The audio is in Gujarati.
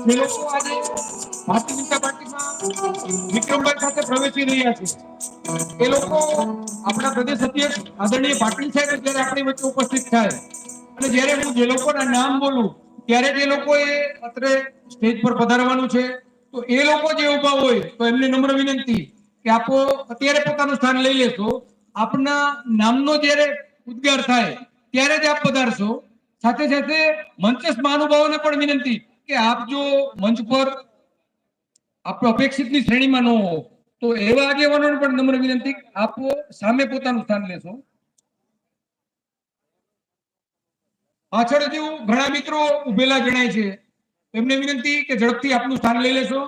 જે લોકો આજે ભારતીય જનતા પાર્ટીમાં વિક્રમભાઈ સાથે પ્રવેશી રહ્યા છે, એ લોકો આપણા પ્રદેશ અધ્યક્ષ આદરણીય પાટીલ સાહેબ જ્યારે આપણી વચ્ચે ઉપસ્થિત થાય અને જ્યારે હું જે લોકોના નામ બોલું ત્યારે જે લોકોએ અત્રે સ્ટેજ પર પધારવાનું છે, તો એ લોકો જે ઊભા હોય તો એમને નમ્ર વિનંતી કે આપો અત્યારે પોતાનું સ્થાન લઈ લેશો, આપના નામનો જ્યારે ઉદ્ગાર થાય ત્યારે જ આપ પધારશો। સાથે સાથે મંચસ્થ મહાનુભાવોને પણ વિનંતી કે આપ જો મંચ પર આપ અપેક્ષિતની શ્રેણીમાં ન હો તો એવા આગેવાનોને પણ નમ્ર વિનંતી આપો સામે પોતાનું સ્થાન લેશો। પાછળ હજુ ઘણા મિત્રો ઉભેલા જણાય છે, એમને વિનંતી કે ઝડપથી આપનું સ્થાન લઈ લેશો।